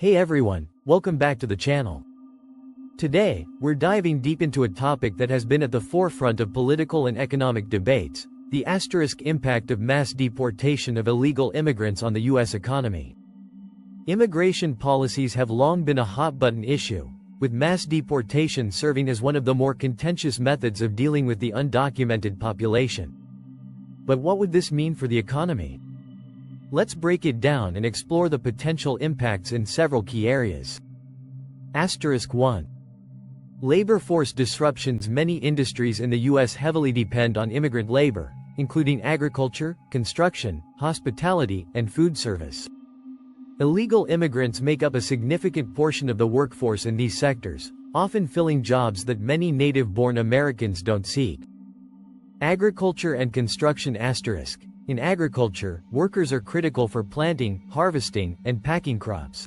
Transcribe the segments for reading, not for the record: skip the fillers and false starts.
Hey everyone, welcome back to the channel. Today, we're diving deep into a topic that has been at the forefront of political and economic debates, the asterisk impact of mass deportation of illegal immigrants on the U.S. economy. Immigration policies have long been a hot-button issue, with mass deportation serving as one of the more contentious methods of dealing with the undocumented population. But what would this mean for the economy? Let's break it down and explore the potential impacts in several key areas. 1. Labor force disruptions. Many industries in the U.S. heavily depend on immigrant labor, including agriculture, construction, hospitality, and food service. Illegal immigrants make up a significant portion of the workforce in these sectors, often filling jobs that many native-born Americans don't seek. Agriculture and construction. In agriculture, workers are critical for planting, harvesting, and packing crops.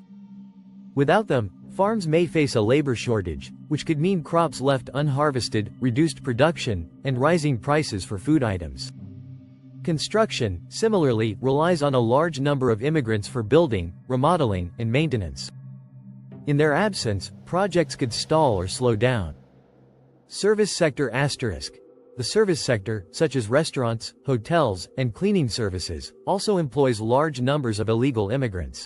Without them, farms may face a labor shortage, which could mean crops left unharvested, reduced production, and rising prices for food items. Construction, similarly, relies on a large number of immigrants for building, remodeling, and maintenance. In their absence, projects could stall or slow down. Service sector. The service sector, such as restaurants, hotels, and cleaning services, also employs large numbers of illegal immigrants.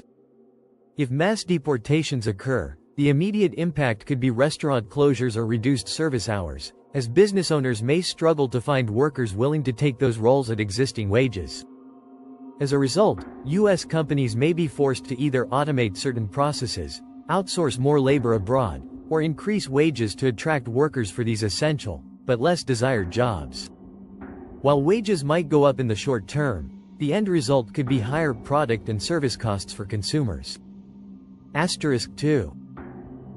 If mass deportations occur, the immediate impact could be restaurant closures or reduced service hours, as business owners may struggle to find workers willing to take those roles at existing wages. As a result, U.S. companies may be forced to either automate certain processes, outsource more labor abroad, or increase wages to attract workers for these essential, but less desired jobs. While wages might go up in the short term, the end result could be higher product and service costs for consumers. 2.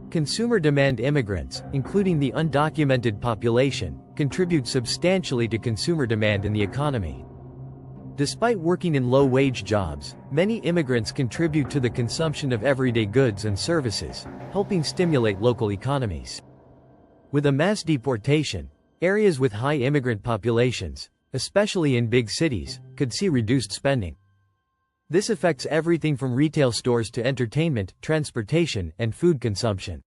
Consumer demand. Immigrants, including the undocumented population, contribute substantially to consumer demand in the economy. Despite working in low-wage jobs, many immigrants contribute to the consumption of everyday goods and services, helping stimulate local economies. With a mass deportation, areas with high immigrant populations, especially in big cities, could see reduced spending. This affects everything from retail stores to entertainment, transportation, and food consumption.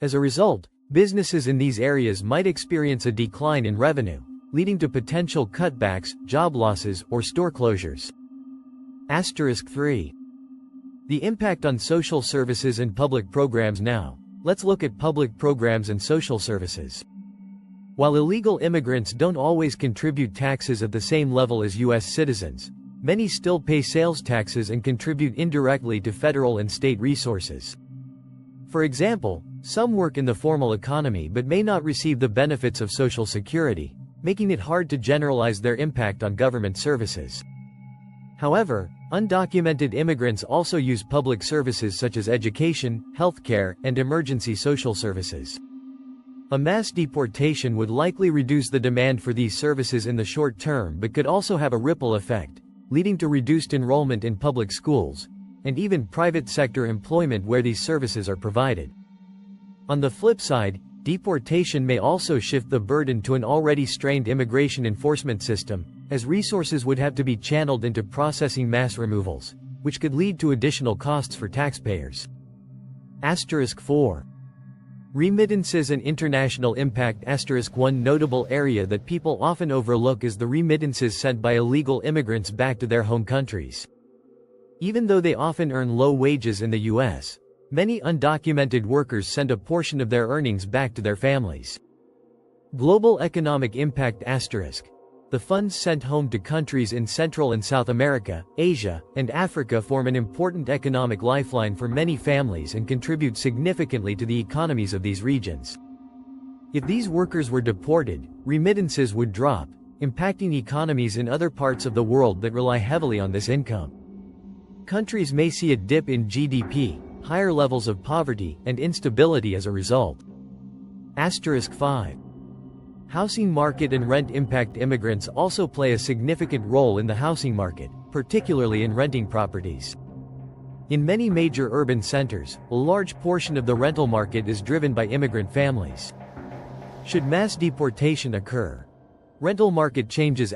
As a result, businesses in these areas might experience a decline in revenue, leading to potential cutbacks, job losses, or store closures. 3. The impact on social services and public programs. Now, let's look at public programs and social services. While illegal immigrants don't always contribute taxes at the same level as U.S. citizens, many still pay sales taxes and contribute indirectly to federal and state resources. For example, some work in the formal economy but may not receive the benefits of Social Security, making it hard to generalize their impact on government services. However, undocumented immigrants also use public services such as education, healthcare, and emergency social services. A mass deportation would likely reduce the demand for these services in the short term but could also have a ripple effect, leading to reduced enrollment in public schools, and even private sector employment where these services are provided. On the flip side, deportation may also shift the burden to an already strained immigration enforcement system, as resources would have to be channeled into processing mass removals, which could lead to additional costs for taxpayers. 4. Remittances and international impact. 1 notable area that people often overlook is the remittances sent by illegal immigrants back to their home countries. Even though they often earn low wages in the U.S., many undocumented workers send a portion of their earnings back to their families. Global economic impact. The funds sent home to countries in Central and South America, Asia, and Africa form an important economic lifeline for many families and contribute significantly to the economies of these regions. If these workers were deported, remittances would drop, impacting economies in other parts of the world that rely heavily on this income. Countries may see a dip in GDP, higher levels of poverty, and instability as a result. 5. Housing market and rent impact. Immigrants also play a significant role in the housing market, particularly in renting properties. In many major urban centers, a large portion of the rental market is driven by immigrant families. Should mass deportation occur, rental market changes.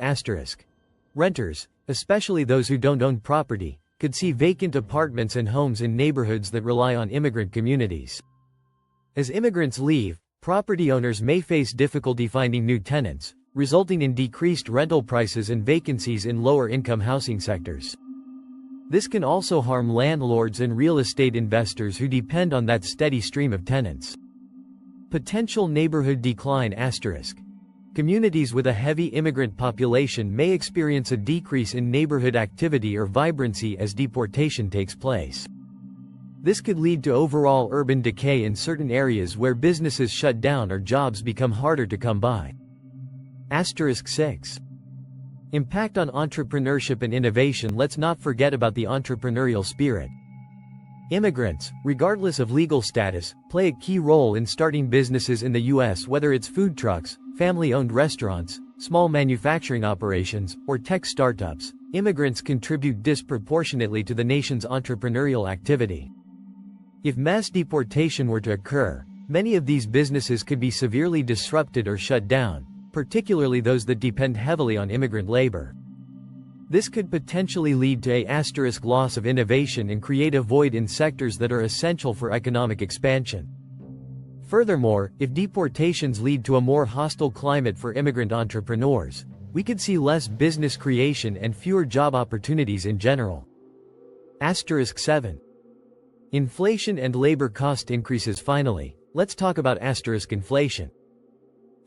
Renters, especially those who don't own property, could see vacant apartments and homes in neighborhoods that rely on immigrant communities. As immigrants leave, property owners may face difficulty finding new tenants, resulting in decreased rental prices and vacancies in lower-income housing sectors. This can also harm landlords and real estate investors who depend on that steady stream of tenants. Potential neighborhood decline *. Communities with a heavy immigrant population may experience a decrease in neighborhood activity or vibrancy as deportation takes place. This could lead to overall urban decay in certain areas where businesses shut down or jobs become harder to come by. *6. Impact on entrepreneurship and innovation. Let's not forget about the entrepreneurial spirit. Immigrants, regardless of legal status, play a key role in starting businesses in the U.S. Whether it's food trucks, family-owned restaurants, small manufacturing operations, or tech startups, immigrants contribute disproportionately to the nation's entrepreneurial activity. If mass deportation were to occur, many of these businesses could be severely disrupted or shut down, particularly those that depend heavily on immigrant labor. This could potentially lead to a * loss of innovation and create a void in sectors that are essential for economic expansion. Furthermore, if deportations lead to a more hostile climate for immigrant entrepreneurs, we could see less business creation and fewer job opportunities in general. *7. Inflation and labor cost increases. Finally, let's talk about *inflation.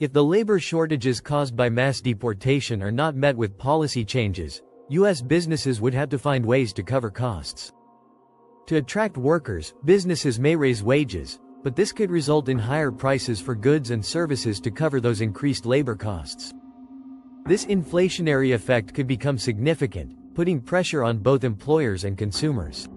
If the labor shortages caused by mass deportation are not met with policy changes, U.S. businesses would have to find ways to cover costs. To attract workers, businesses may raise wages, but this could result in higher prices for goods and services to cover those increased labor costs. This inflationary effect could become significant, putting pressure on both employers and consumers.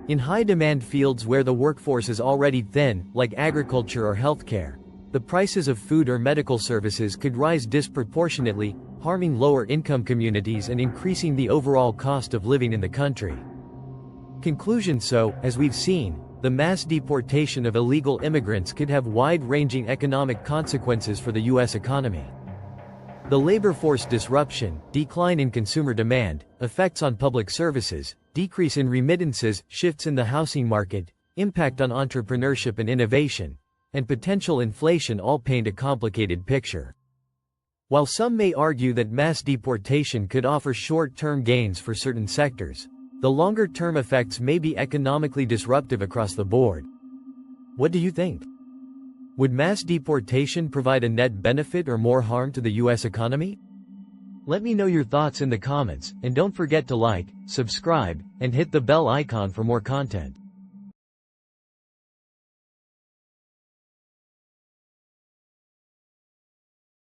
In high-demand fields where the workforce is already thin, like agriculture or healthcare, the prices of food or medical services could rise disproportionately, harming lower-income communities and increasing the overall cost of living in the country. Conclusion: so, as we've seen, the mass deportation of illegal immigrants could have wide-ranging economic consequences for the U.S. economy. The labor force disruption, decline in consumer demand, effects on public services, decrease in remittances, shifts in the housing market, impact on entrepreneurship and innovation, and potential inflation all paint a complicated picture. While some may argue that mass deportation could offer short-term gains for certain sectors, the longer-term effects may be economically disruptive across the board. What do you think? Would mass deportation provide a net benefit or more harm to the U.S. economy? Let me know your thoughts in the comments, and don't forget to like, subscribe, and hit the bell icon for more content.